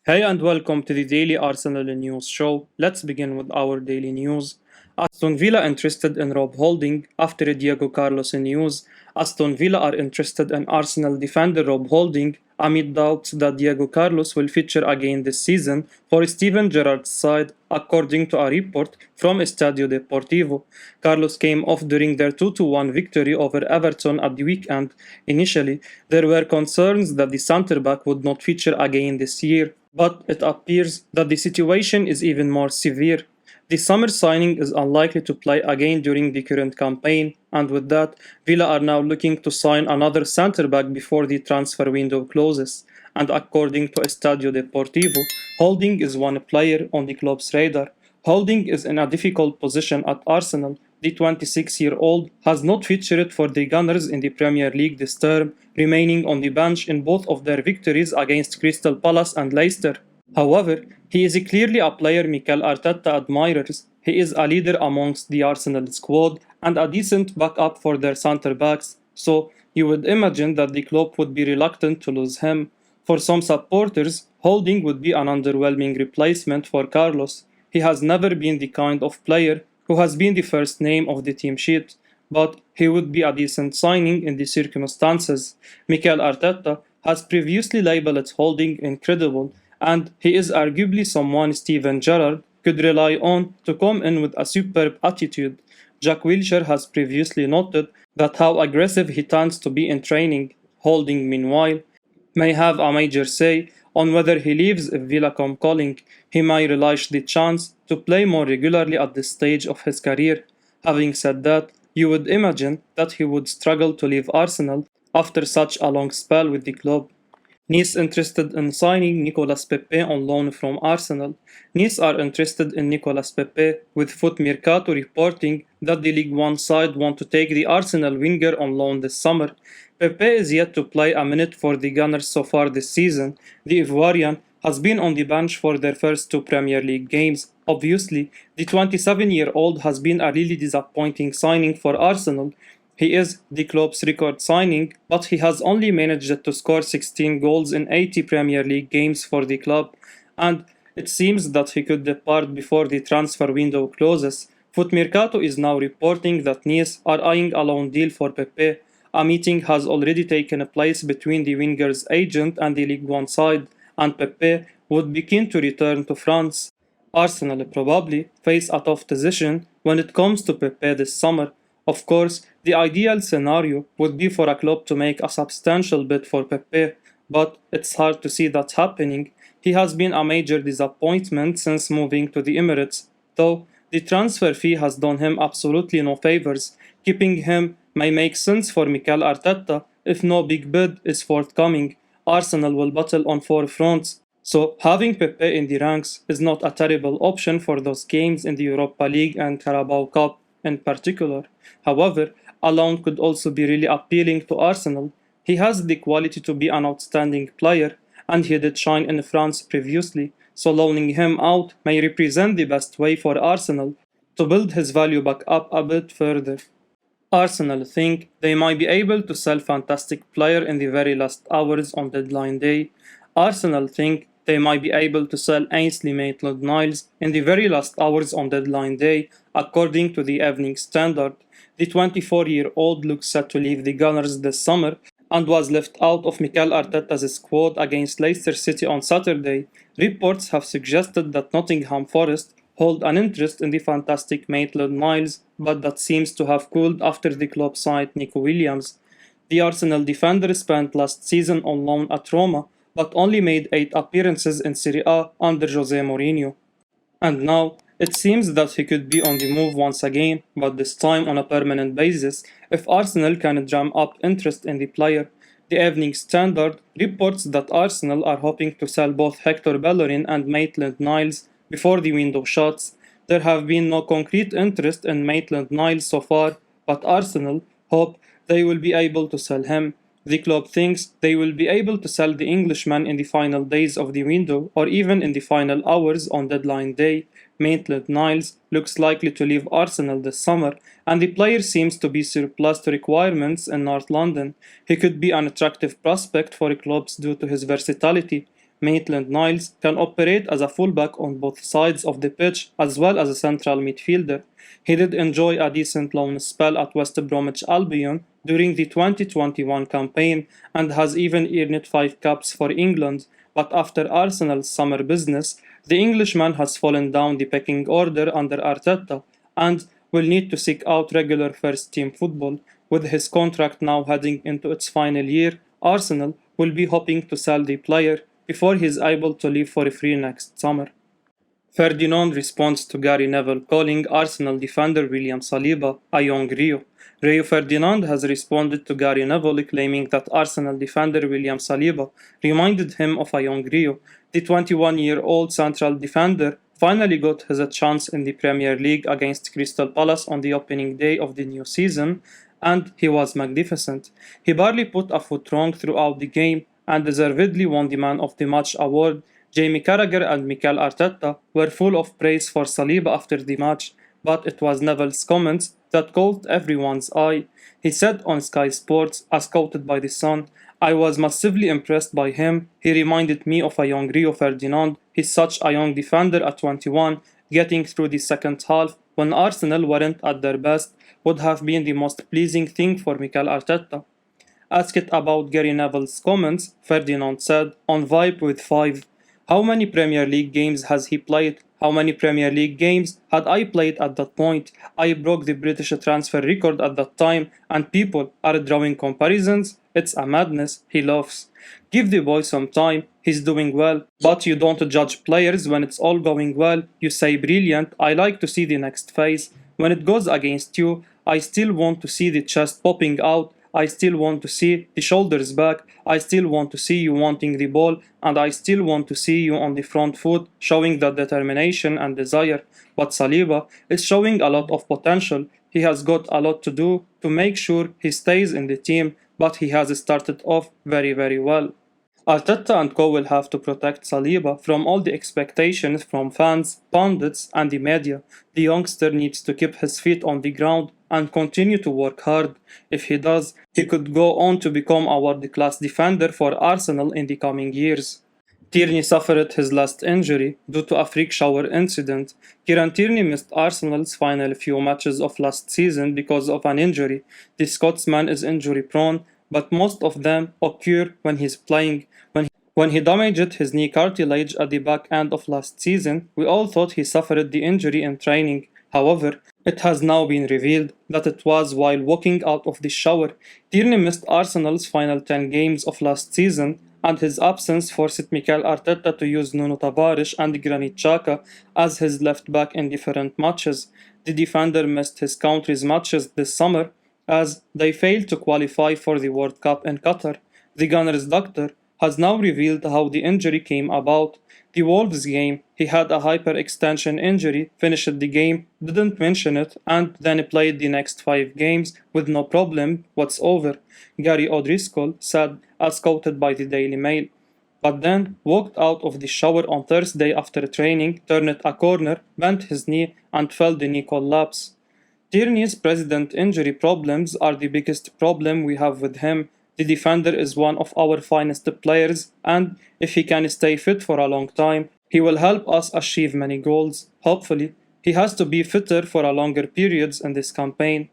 Hey and welcome to the Daily Arsenal News Show. Let's begin with our daily news. Aston Villa interested in Rob Holding after Diego Carlos news. Aston Villa are interested in Arsenal defender Rob Holding amid doubts that Diego Carlos will feature again this season for Steven Gerrard's side, according to a report from Estadio Deportivo. Carlos came off during their 2-1 victory over Everton at the weekend. Initially, there were concerns that the centre-back would not feature again this year, but it appears that the situation is even more severe. The summer signing is unlikely to play again during the current campaign, and with that, Villa are now looking to sign another centre-back before the transfer window closes. And according to Estadio Deportivo, Holding is one player on the club's radar. Holding is in a difficult position at Arsenal. The 26-year-old has not featured for the Gunners in the Premier League this term, remaining on the bench in both of their victories against Crystal Palace and Leicester. However, he is clearly a player Mikel Arteta admires. He is a leader amongst the Arsenal squad and a decent backup for their centre-backs, so you would imagine that the club would be reluctant to lose him. For some supporters, Holding would be an underwhelming replacement for Carlos. He has never been the kind of player who has been the first name of the team sheet, but he would be a decent signing in the circumstances. Mikel Arteta has previously labelled Holding incredible, and he is arguably someone Steven Gerrard could rely on to come in with a superb attitude. Jack Wilshere has previously noted that how aggressive he tends to be in training. Holding, meanwhile, may have a major say on whether he leaves if Villa come calling. He may relish the chance to play more regularly at this stage of his career. Having said that, you would imagine that he would struggle to leave Arsenal after such a long spell with the club. Nice interested in signing Nicolas Pepe on loan from Arsenal. Nice are interested in Nicolas Pepe, with Foot Mercato reporting that the League One side want to take the Arsenal winger on loan this summer. Pepe is yet to play a minute for the Gunners so far this season. The Ivorian has been on the bench for their first two Premier League games. Obviously, the 27-year-old has been a really disappointing signing for Arsenal. He is the club's record signing, but he has only managed to score 16 goals in 80 Premier League games for the club, and it seems that he could depart before the transfer window closes. Foot Mercato is now reporting that Nice are eyeing a loan deal for Pepe. A meeting has already taken place between the winger's agent and the League One side, and Pepe would be keen to return to France. Arsenal probably face a tough decision when it comes to Pepe this summer. Of course, the ideal scenario would be for a club to make a substantial bid for Pepe, but it's hard to see that happening. He has been a major disappointment since moving to the Emirates, though the transfer fee has done him absolutely no favors. Keeping him may make sense for Mikel Arteta if no big bid is forthcoming. Arsenal will battle on four fronts, so having Pepe in the ranks is not a terrible option for those games in the Europa League and Carabao Cup in particular. However, a loan could also be really appealing to Arsenal. He has the quality to be an outstanding player, and he did shine in France previously, so loaning him out may represent the best way for Arsenal to build his value back up a bit further. Arsenal think they might be able to sell fantastic player in the very last hours on deadline day. Arsenal think they might be able to sell Ainsley MaitlandNiles in the very last hours on deadline day, according to the Evening Standard. The 24-year-old looks set to leave the Gunners this summer and was left out of Mikel Arteta's squad against Leicester City on Saturday. Reports have suggested that Nottingham Forest hold an interest in the fantastic Maitland-Niles, but that seems to have cooled after the club signed Nico Williams. The Arsenal defender spent last season on loan at Roma, but only made 8 appearances in Serie A under Jose Mourinho. And now, it seems that he could be on the move once again, but this time on a permanent basis, if Arsenal can drum up interest in the player. The Evening Standard reports that Arsenal are hoping to sell both Hector Bellerin and Maitland-Niles before the window shuts. There have been no concrete interest in Maitland-Niles so far, but Arsenal hope they will be able to sell him. The club thinks they will be able to sell the Englishman in the final days of the window or even in the final hours on deadline day. Maitland-Niles looks likely to leave Arsenal this summer, and the player seems to be surplus to requirements in North London. He could be an attractive prospect for clubs due to his versatility. Maitland-Niles can operate as a fullback on both sides of the pitch as well as a central midfielder. He did enjoy a decent loan spell at West Bromwich Albion during the 2021 campaign and has even earned 5 caps for England, but after Arsenal's summer business, the Englishman has fallen down the pecking order under Arteta and will need to seek out regular first-team football. With his contract now heading into its final year, Arsenal will be hoping to sell the player before he is able to leave for free next summer. Ferdinand responds to Gary Neville calling Arsenal defender William Saliba a young Rio. Rio Ferdinand has responded to Gary Neville claiming that Arsenal defender William Saliba reminded him of a young Rio. The 21-year-old central defender finally got his chance in the Premier League against Crystal Palace on the opening day of the new season, and he was magnificent. He barely put a foot wrong throughout the game and deservedly won the Man of the Match award. Jamie Carragher and Mikel Arteta were full of praise for Saliba after the match, but it was Neville's comments that caught everyone's eye. He said on Sky Sports, as quoted by The Sun, "I was massively impressed by him. He reminded me of a young Rio Ferdinand. He's such a young defender at 21, getting through the second half when Arsenal weren't at their best would have been the most pleasing thing for Mikel Arteta." Asked about Gary Neville's comments, Ferdinand said, "On vibe with 5. How many Premier League games has he played? How many Premier League games had I played at that point? I broke the British transfer record at that time, and people are drawing comparisons. It's a madness." He laughs. "Give the boy some time, he's doing well. But you don't judge players when it's all going well. You say brilliant, I like to see the next phase. When it goes against you, I still want to see the chest popping out. I still want to see the shoulders back. I still want to see you wanting the ball, and I still want to see you on the front foot, showing that determination and desire. But Saliba is showing a lot of potential. He has got a lot to do to make sure he stays in the team, but he has started off very, very well." Arteta and co will have to protect Saliba from all the expectations from fans, pundits, and the media. The youngster needs to keep his feet on the ground and continue to work hard. If he does, he could go on to become a world-class defender for Arsenal in the coming years. Tierney suffered his last injury due to a freak shower incident. Kieran Tierney missed Arsenal's final few matches of last season because of an injury. The Scotsman is injury-prone, but most of them occur when he's playing. When he damaged his knee cartilage at the back end of last season, we all thought he suffered the injury in training. However, it has now been revealed that it was while walking out of the shower. Tierney missed Arsenal's final 10 games of last season, and his absence forced Mikel Arteta to use Nuno Tavares and Granit Xhaka as his left back in different matches. The defender missed his country's matches this summer as they failed to qualify for the World Cup in Qatar. The Gunners' doctor has now revealed how the injury came about. The Wolves game, he had a hyperextension injury, finished the game, didn't mention it, and then played the next 5 games with no problem whatsoever, Gary O'Driscoll said, as quoted by the Daily Mail. But then walked out of the shower on Thursday after training, turned a corner, bent his knee, and felt the knee collapse. Tierney's present injury problems are the biggest problem we have with him. The defender is one of our finest players, and if he can stay fit for a long time, he will help us achieve many goals. Hopefully, he has to be fitter for a longer periods in this campaign.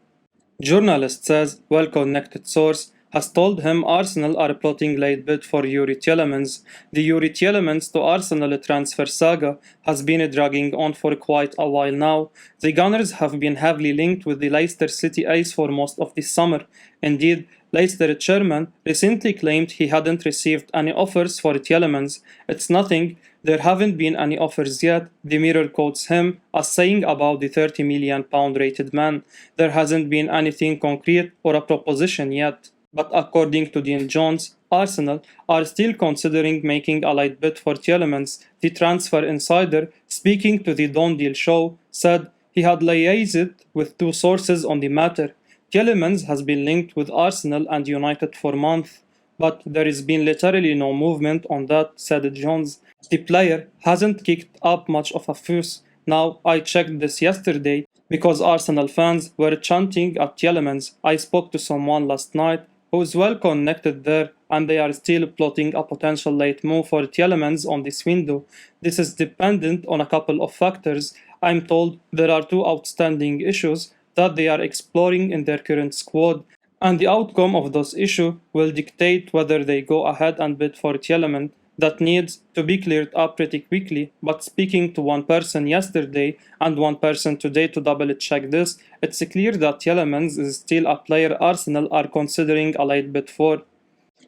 Journalist says well-connected source has told him Arsenal are plotting late bid for Youri Tielemans. The Youri Tielemans to Arsenal transfer saga has been dragging on for quite a while now. The Gunners have been heavily linked with the Leicester City ace for most of this summer. Indeed, Leicester chairman recently claimed he hadn't received any offers for Tielemans. "It's nothing, there haven't been any offers yet," the Mirror quotes him as saying about the £30 million rated man. "There hasn't been anything concrete or a proposition yet." But according to Dean Jones, Arsenal are still considering making a light bid for Tielemans. The transfer insider, speaking to the Don Deal show, said he had liaised with 2 sources on the matter. Tielemans has been linked with Arsenal and United for months, but there has been literally no movement on that, said Jones. The player hasn't kicked up much of a fuss. Now, I checked this yesterday because Arsenal fans were chanting at Tielemans. I spoke to someone last night who is well connected there, and they are still plotting a potential late move for Tielemans on this window. This is dependent on a couple of factors. I'm told there are two outstanding issues that they are exploring in their current squad, and the outcome of those issues will dictate whether they go ahead and bid for Tielemans. That needs to be cleared up pretty quickly, but speaking to one person yesterday and one person today to double check this, it's clear that Tielemans is still a player Arsenal are considering a late bid for.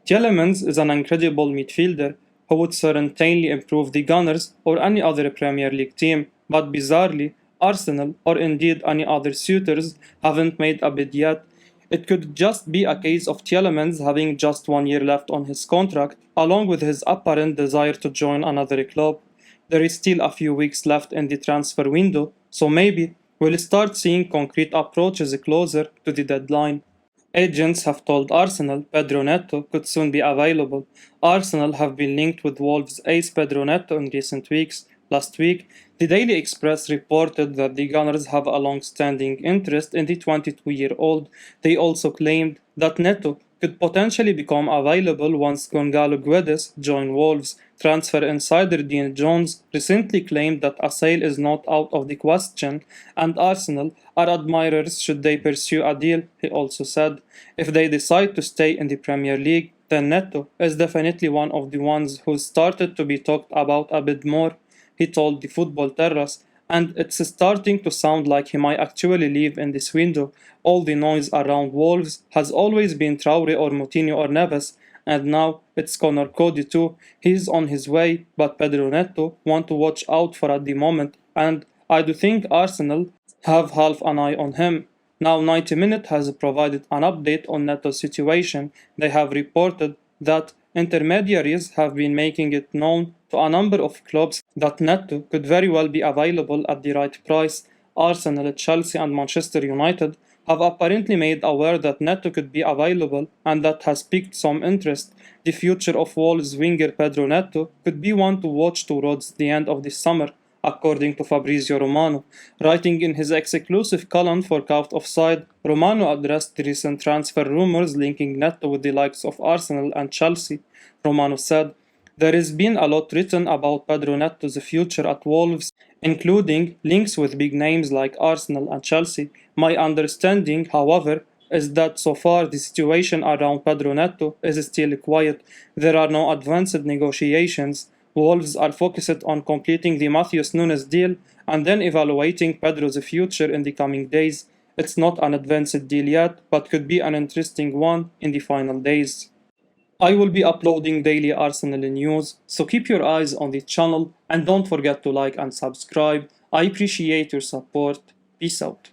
Tielemans is an incredible midfielder who would certainly improve the Gunners or any other Premier League team, but bizarrely, Arsenal or indeed any other suitors haven't made a bid yet. It could just be a case of Tielemans having just 1 year left on his contract, along with his apparent desire to join another club. There is still a few weeks left in the transfer window, so maybe we'll start seeing concrete approaches closer to the deadline. Agents have told Arsenal Pedro Neto could soon be available. Arsenal have been linked with Wolves' ace Pedro Neto in recent weeks. Last week, the Daily Express reported that the Gunners have a long-standing interest in the 22-year-old. They also claimed that Neto could potentially become available once Gonzalo Guedes joins Wolves. Transfer insider Dean Jones recently claimed that a sale is not out of the question, and Arsenal are admirers should they pursue a deal, he also said. If they decide to stay in the Premier League, then Neto is definitely one of the ones who started to be talked about a bit more, he told the Football Terrace, and it's starting to sound like he might actually leave in this window. All the noise around Wolves has always been Traore or Moutinho or Neves, and now it's Connor Cody too. He's on his way, but Pedro Neto want to watch out for at the moment, and I do think Arsenal have half an eye on him. Now 90 Minute has provided an update on Neto's situation. They have reported that intermediaries have been making it known to a number of clubs that Neto could very well be available at the right price. Arsenal, Chelsea and Manchester United have apparently made aware that Neto could be available, and that has piqued some interest. The future of Wolves winger Pedro Neto could be one to watch towards the end of this summer, according to Fabrizio Romano. Writing in his exclusive column for Caught Offside, Romano addressed the recent transfer rumors linking Neto with the likes of Arsenal and Chelsea. Romano said, "There has been a lot written about Pedro Neto's future at Wolves, including links with big names like Arsenal and Chelsea. My understanding, however, is that so far the situation around Pedro Neto is still quiet. There are no advanced negotiations. Wolves are focused on completing the Matheus Nunes deal and then evaluating Pedro's future in the coming days. It's not an advanced deal yet, but could be an interesting one in the final days." I will be uploading daily Arsenal news, so keep your eyes on the channel and don't forget to like and subscribe. I appreciate your support. Peace out.